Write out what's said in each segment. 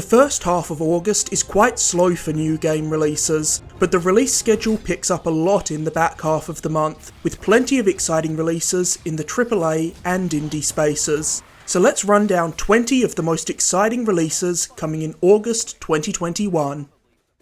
first half of August is quite slow for new game releases, but the release schedule picks up a lot in the back half of the month, with plenty of exciting releases in the AAA and indie spaces. So let's run down 20 of the most exciting releases coming in August 2021.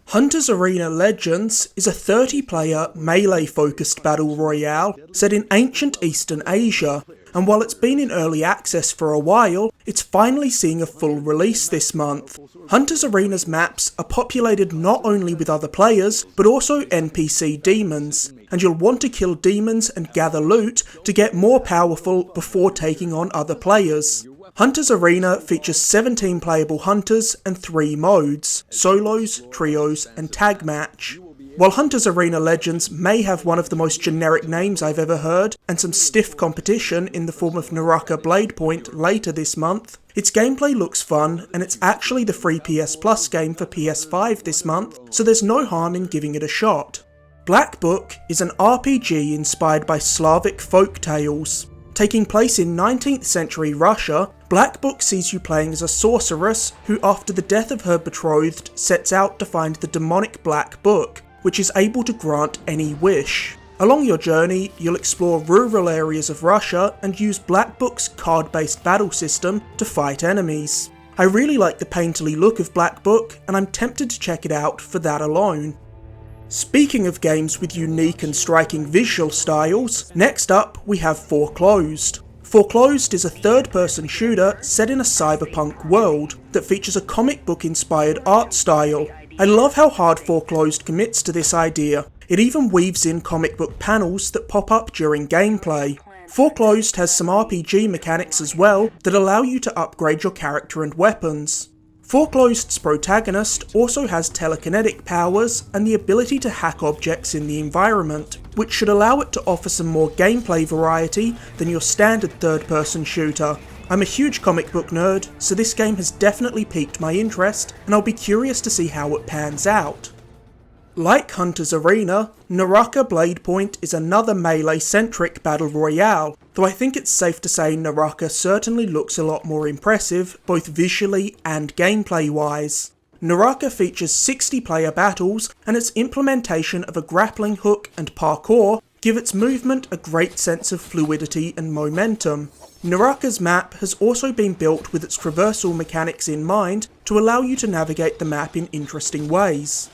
Hunters Arena Legends is a 30-player, melee-focused battle royale set in ancient Eastern Asia, and while it's been in early access for a while, it's finally seeing a full release this month. Hunters Arena's maps are populated not only with other players, but also NPC demons, and you'll want to kill demons and gather loot to get more powerful before taking on other players. Hunters Arena features 17 playable hunters and 3 modes: solos, trios, and tag match. While Hunters Arena Legends may have one of the most generic names I've ever heard, and some stiff competition in the form of Naraka Bladepoint later this month, its gameplay looks fun, and it's actually the free PS Plus game for PS5 this month, so there's no harm in giving it a shot. Blackbook is an RPG inspired by Slavic folk tales. Taking place in 19th century Russia, Blackbook sees you playing as a sorceress who, after the death of her betrothed, sets out to find the demonic Black Book, which is able to grant any wish. Along your journey, you'll explore rural areas of Russia and use Blackbook's card-based battle system to fight enemies. I really like the painterly look of Blackbook, and I'm tempted to check it out for that alone. Speaking of games with unique and striking visual styles, next up we have Foreclosed. Foreclosed is a third-person shooter set in a cyberpunk world that features a comic book-inspired art style. I love how hard Foreclosed commits to this idea. It even weaves in comic book panels that pop up during gameplay. Foreclosed has some RPG mechanics as well that allow you to upgrade your character and weapons. Foreclosed's protagonist also has telekinetic powers and the ability to hack objects in the environment, which should allow it to offer some more gameplay variety than your standard third-person shooter. I'm a huge comic book nerd, so this game has definitely piqued my interest, and I'll be curious to see how it pans out. Like Hunters Arena, Naraka Bladepoint is another melee-centric battle royale, though I think it's safe to say Naraka certainly looks a lot more impressive, both visually and gameplay-wise. Naraka features 60-player battles, and its implementation of a grappling hook and parkour give its movement a great sense of fluidity and momentum. Naraka's map has also been built with its traversal mechanics in mind to allow you to navigate the map in interesting ways.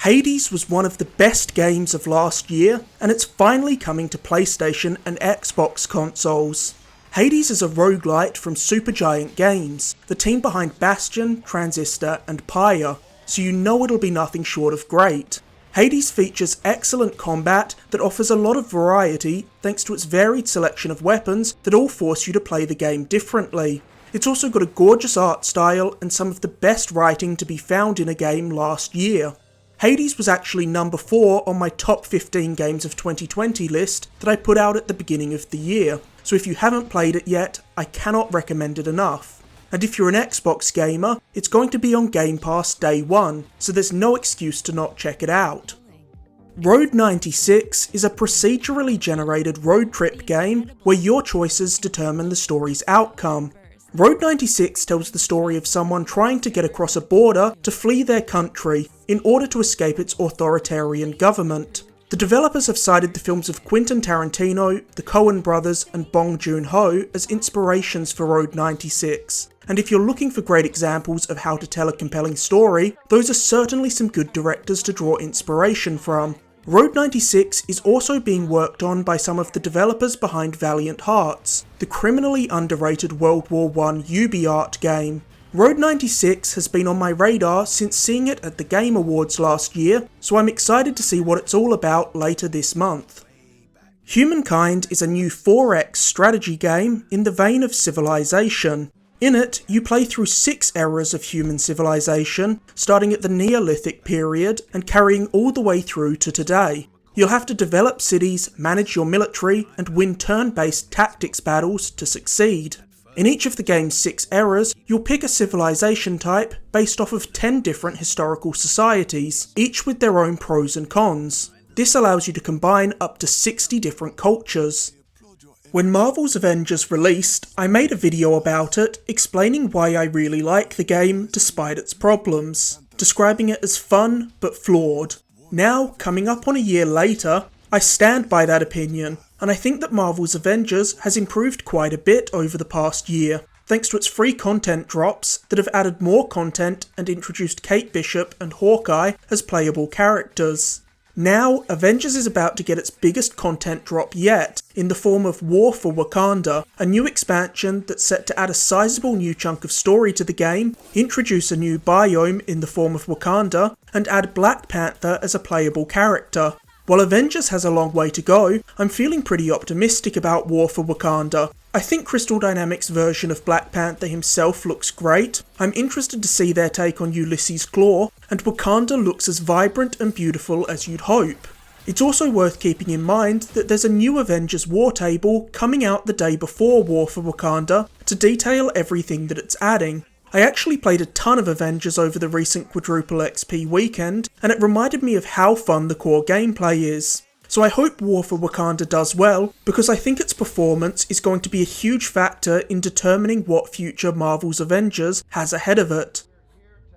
Hades was one of the best games of last year, and it's finally coming to PlayStation and Xbox consoles. Hades is a roguelite from Supergiant Games, the team behind Bastion, Transistor, and Pyre, so you know it'll be nothing short of great. Hades features excellent combat that offers a lot of variety thanks to its varied selection of weapons that all force you to play the game differently. It's also got a gorgeous art style and some of the best writing to be found in a game last year. Hades was actually number 4 on my top 15 games of 2020 list that I put out at the beginning of the year, so if you haven't played it yet, I cannot recommend it enough. And if you're an Xbox gamer, it's going to be on Game Pass day 1, so there's no excuse to not check it out. Road 96 is a procedurally generated road trip game where your choices determine the story's outcome. Road 96 tells the story of someone trying to get across a border to flee their country in order to escape its authoritarian government. The developers have cited the films of Quentin Tarantino, the Coen brothers, and Bong Joon-ho as inspirations for Road 96. And if you're looking for great examples of how to tell a compelling story, those are certainly some good directors to draw inspiration from. Road 96 is also being worked on by some of the developers behind Valiant Hearts, the criminally underrated World War I UbiArt game. Road 96 has been on my radar since seeing it at the Game Awards last year, so I'm excited to see what it's all about later this month. Humankind is a new 4X strategy game in the vein of Civilization. In it, you play through 6 eras of human civilization, starting at the Neolithic period and carrying all the way through to today. You'll have to develop cities, manage your military, and win turn-based tactics battles to succeed. In each of the game's 6 eras, you'll pick a civilization type based off of 10 different historical societies, each with their own pros and cons. This allows you to combine up to 60 different cultures. When Marvel's Avengers released, I made a video about it, explaining why I really like the game despite its problems, describing it as fun but flawed. Now, coming up on a year later, I stand by that opinion, and I think that Marvel's Avengers has improved quite a bit over the past year, thanks to its free content drops that have added more content and introduced Kate Bishop and Hawkeye as playable characters. Now, Avengers is about to get its biggest content drop yet, in the form of War for Wakanda, a new expansion that's set to add a sizable new chunk of story to the game, introduce a new biome in the form of Wakanda, and add Black Panther as a playable character. While Avengers has a long way to go, I'm feeling pretty optimistic about War for Wakanda. I think Crystal Dynamics' version of Black Panther himself looks great, I'm interested to see their take on Ulysses Klaue, and Wakanda looks as vibrant and beautiful as you'd hope. It's also worth keeping in mind that there's a new Avengers War table coming out the day before War for Wakanda to detail everything that it's adding. I actually played a ton of Avengers over the recent Quadruple XP weekend, and it reminded me of how fun the core gameplay is. So I hope War for Wakanda does well, because I think its performance is going to be a huge factor in determining what future Marvel's Avengers has ahead of it.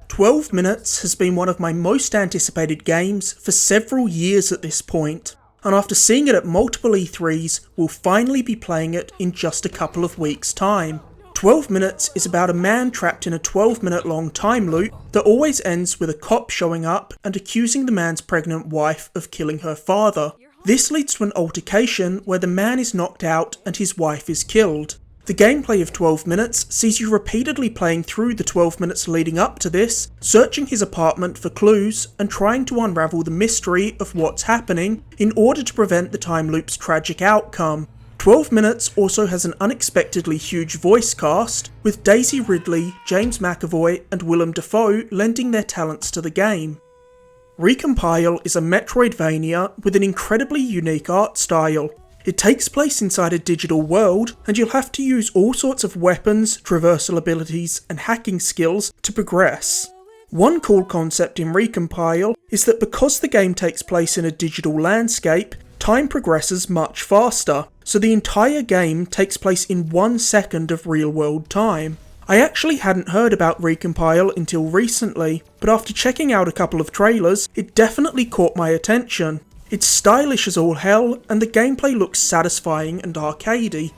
12 Minutes has been one of my most anticipated games for several years at this point, and after seeing it at multiple E3s, we'll finally be playing it in just a couple of weeks' time. 12 Minutes is about a man trapped in a 12-minute long time loop that always ends with a cop showing up and accusing the man's pregnant wife of killing her father. This leads to an altercation where the man is knocked out and his wife is killed. The gameplay of 12 Minutes sees you repeatedly playing through the 12 minutes leading up to this, searching his apartment for clues and trying to unravel the mystery of what's happening in order to prevent the time loop's tragic outcome. 12 Minutes also has an unexpectedly huge voice cast, with Daisy Ridley, James McAvoy and Willem Dafoe lending their talents to the game. Recompile is a Metroidvania with an incredibly unique art style. It takes place inside a digital world, and you'll have to use all sorts of weapons, traversal abilities and hacking skills to progress. One cool concept in Recompile is that because the game takes place in a digital landscape, time progresses much faster, so the entire game takes place in 1 second of real-world time. I actually hadn't heard about Recompile until recently, but after checking out a couple of trailers, it definitely caught my attention. It's stylish as all hell, and the gameplay looks satisfying and arcadey.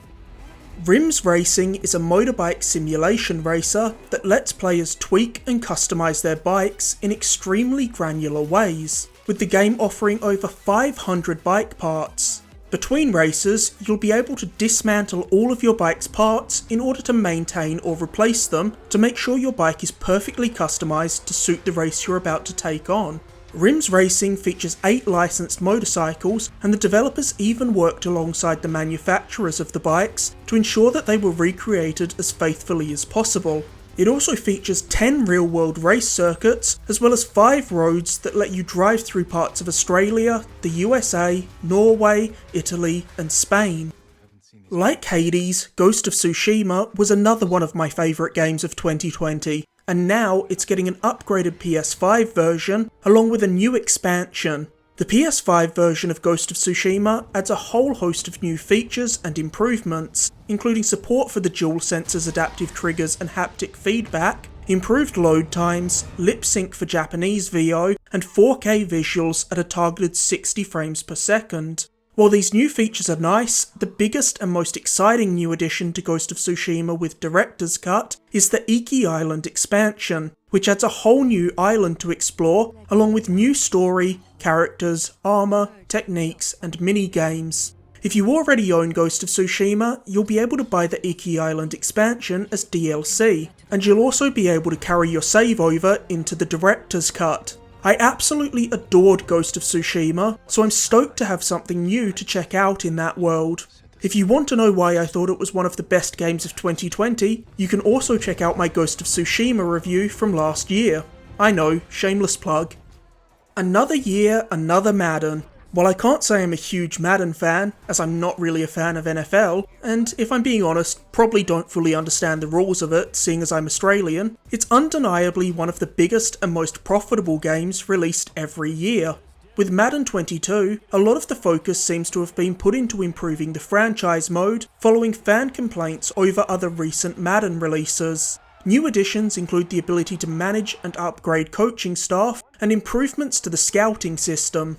Rims Racing is a motorbike simulation racer that lets players tweak and customise their bikes in extremely granular ways, with the game offering over 500 bike parts. Between races, you'll be able to dismantle all of your bike's parts in order to maintain or replace them to make sure your bike is perfectly customised to suit the race you're about to take on. Rims Racing features 8 licensed motorcycles, and the developers even worked alongside the manufacturers of the bikes to ensure that they were recreated as faithfully as possible. It also features 10 real-world race circuits, as well as 5 roads that let you drive through parts of Australia, the USA, Norway, Italy, and Spain. Like Hades, Ghost of Tsushima was another one of my favourite games of 2020, and now it's getting an upgraded PS5 version, along with a new expansion. The PS5 version of Ghost of Tsushima adds a whole host of new features and improvements, including support for the DualSense's adaptive triggers and haptic feedback, improved load times, lip sync for Japanese VO, and 4K visuals at a targeted 60 frames per second. While these new features are nice, the biggest and most exciting new addition to Ghost of Tsushima with Director's Cut is the Iki Island expansion, which adds a whole new island to explore, along with new story, characters, armour, techniques, and mini-games. If you already own Ghost of Tsushima, you'll be able to buy the Iki Island expansion as DLC, and you'll also be able to carry your save over into the Director's Cut. I absolutely adored Ghost of Tsushima, so I'm stoked to have something new to check out in that world. If you want to know why I thought it was one of the best games of 2020, you can also check out my Ghost of Tsushima review from last year. I know, shameless plug. Another year, another Madden. While I can't say I'm a huge Madden fan, as I'm not really a fan of NFL, and if I'm being honest, probably don't fully understand the rules of it, seeing as I'm Australian, it's undeniably one of the biggest and most profitable games released every year. With Madden 22, a lot of the focus seems to have been put into improving the franchise mode, following fan complaints over other recent Madden releases. New additions include the ability to manage and upgrade coaching staff, and improvements to the scouting system.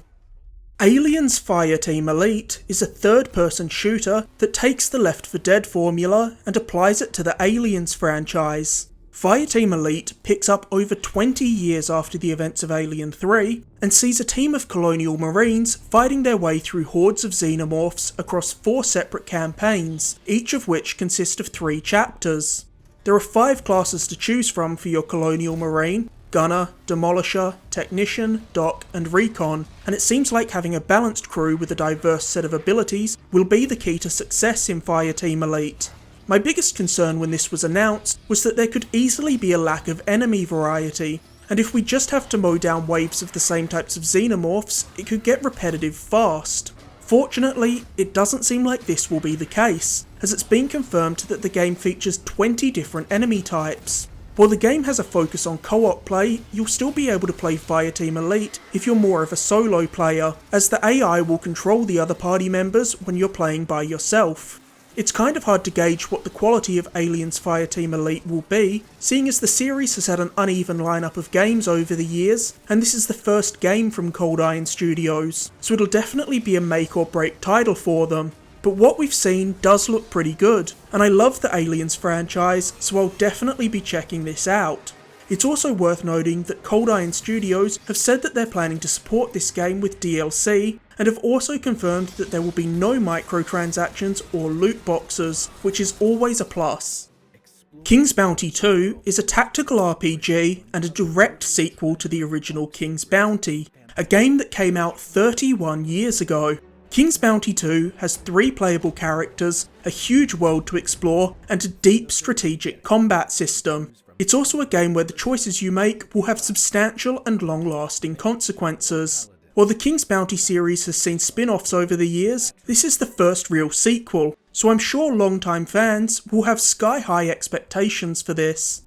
Aliens Fireteam Elite is a third-person shooter that takes the Left 4 Dead formula and applies it to the Aliens franchise. Fireteam Elite picks up over 20 years after the events of Alien 3, and sees a team of colonial marines fighting their way through hordes of xenomorphs across 4 separate campaigns, each of which consist of 3 chapters. There are 5 classes to choose from for your colonial marine: Gunner, Demolisher, Technician, Doc, and Recon, and it seems like having a balanced crew with a diverse set of abilities will be the key to success in Fireteam Elite. My biggest concern when this was announced was that there could easily be a lack of enemy variety, and if we just have to mow down waves of the same types of xenomorphs, it could get repetitive fast. Fortunately, it doesn't seem like this will be the case, as it's been confirmed that the game features 20 different enemy types. While the game has a focus on co-op play, you'll still be able to play Fireteam Elite if you're more of a solo player, as the AI will control the other party members when you're playing by yourself. It's kind of hard to gauge what the quality of Aliens Fireteam Elite will be, seeing as the series has had an uneven lineup of games over the years, and this is the first game from Cold Iron Studios, so it'll definitely be a make or break title for them. But what we've seen does look pretty good, and I love the Aliens franchise, so I'll definitely be checking this out. It's also worth noting that Cold Iron Studios have said that they're planning to support this game with DLC, and have also confirmed that there will be no microtransactions or loot boxes, which is always a plus. King's Bounty 2 is a tactical RPG and a direct sequel to the original King's Bounty, a game that came out 31 years ago. King's Bounty 2 has 3 playable characters, a huge world to explore, and a deep strategic combat system. It's also a game where the choices you make will have substantial and long-lasting consequences. While the King's Bounty series has seen spin-offs over the years, this is the first real sequel, so I'm sure long-time fans will have sky-high expectations for this.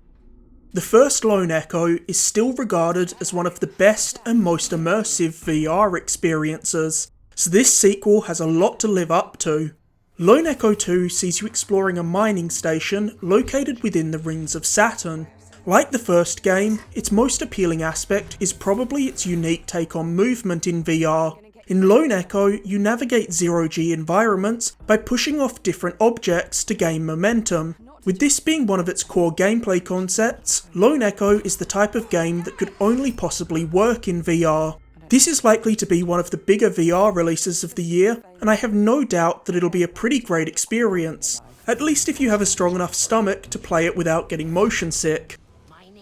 The first Lone Echo is still regarded as one of the best and most immersive VR experiences, so this sequel has a lot to live up to. Lone Echo 2 sees you exploring a mining station located within the rings of Saturn. Like the first game, its most appealing aspect is probably its unique take on movement in VR. In Lone Echo, you navigate zero-G environments by pushing off different objects to gain momentum. With this being one of its core gameplay concepts, Lone Echo is the type of game that could only possibly work in VR. This is likely to be one of the bigger VR releases of the year, and I have no doubt that it'll be a pretty great experience, at least if you have a strong enough stomach to play it without getting motion sick.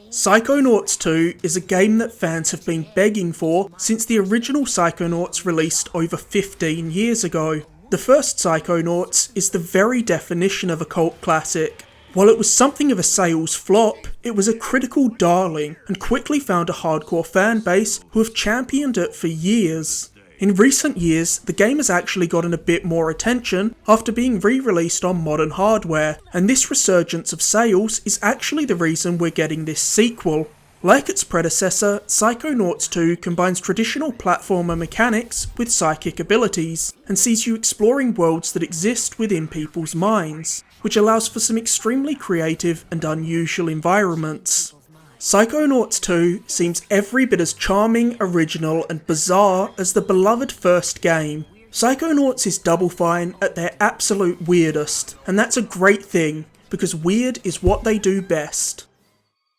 Psychonauts 2 is a game that fans have been begging for since the original Psychonauts released over 15 years ago. The first Psychonauts is the very definition of a cult classic. While it was something of a sales flop, it was a critical darling and quickly found a hardcore fan base who have championed it for years. In recent years, the game has actually gotten a bit more attention after being re-released on modern hardware, and this resurgence of sales is actually the reason we're getting this sequel. Like its predecessor, Psychonauts 2 combines traditional platformer mechanics with psychic abilities, and sees you exploring worlds that exist within people's minds, which allows for some extremely creative and unusual environments. Psychonauts 2 seems every bit as charming, original, and bizarre as the beloved first game. Psychonauts is Double Fine at their absolute weirdest, and that's a great thing, because weird is what they do best.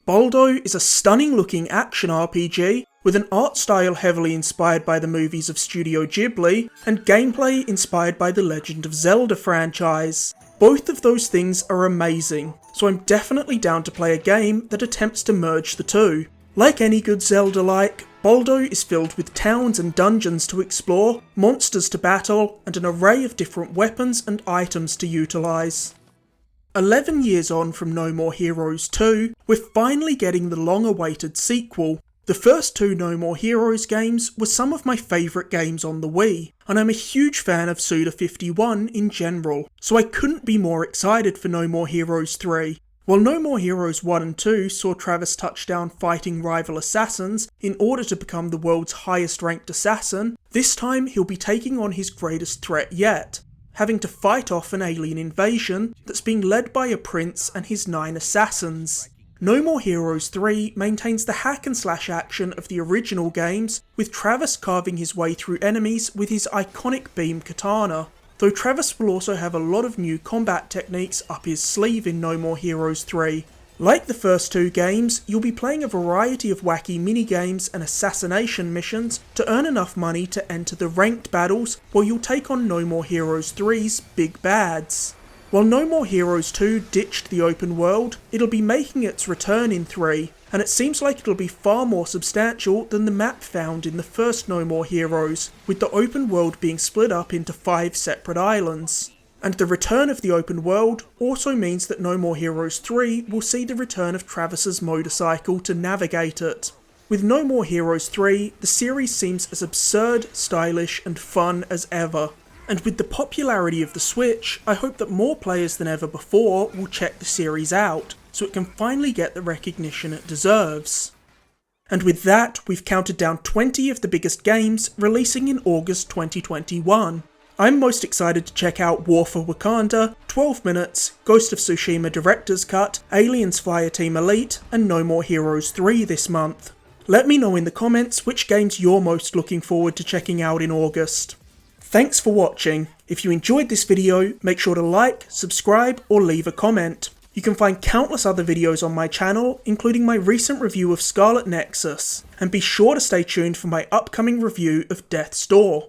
Boldo is a stunning looking action RPG with an art style heavily inspired by the movies of Studio Ghibli and gameplay inspired by the Legend of Zelda franchise. Both of those things are amazing, so I'm definitely down to play a game that attempts to merge the two. Like any good Zelda-like, Boldo is filled with towns and dungeons to explore, monsters to battle, and an array of different weapons and items to utilise. 11 years on from No More Heroes 2, we're finally getting the long-awaited sequel. The first 2 No More Heroes games were some of my favourite games on the Wii, and I'm a huge fan of Suda51 in general, so I couldn't be more excited for No More Heroes 3. While No More Heroes 1 and 2 saw Travis touch down fighting rival assassins in order to become the world's highest ranked assassin, this time he'll be taking on his greatest threat yet, having to fight off an alien invasion that's being led by a prince and his 9 assassins. No More Heroes 3 maintains the hack and slash action of the original games, with Travis carving his way through enemies with his iconic beam katana, though Travis will also have a lot of new combat techniques up his sleeve in No More Heroes 3. Like the first 2 games, you'll be playing a variety of wacky minigames and assassination missions to earn enough money to enter the ranked battles, while you'll take on No More Heroes 3's big bads. While No More Heroes 2 ditched the open world, it'll be making its return in 3, and it seems like it'll be far more substantial than the map found in the first No More Heroes, with the open world being split up into 5 separate islands. And the return of the open world also means that No More Heroes 3 will see the return of Travis's motorcycle to navigate it. With No More Heroes 3, the series seems as absurd, stylish and fun as ever. And with the popularity of the Switch, I hope that more players than ever before will check the series out, so it can finally get the recognition it deserves. And with that, we've counted down 20 of the biggest games releasing in August 2021. I'm most excited to check out War for Wakanda, 12 Minutes, Ghost of Tsushima Director's Cut, Aliens Fireteam Elite, and No More Heroes 3 this month. Let me know in the comments which games you're most looking forward to checking out in August. Thanks for watching. If you enjoyed this video, make sure to like, subscribe, or leave a comment. You can find countless other videos on my channel, including my recent review of Scarlet Nexus, and be sure to stay tuned for my upcoming review of Death's Door.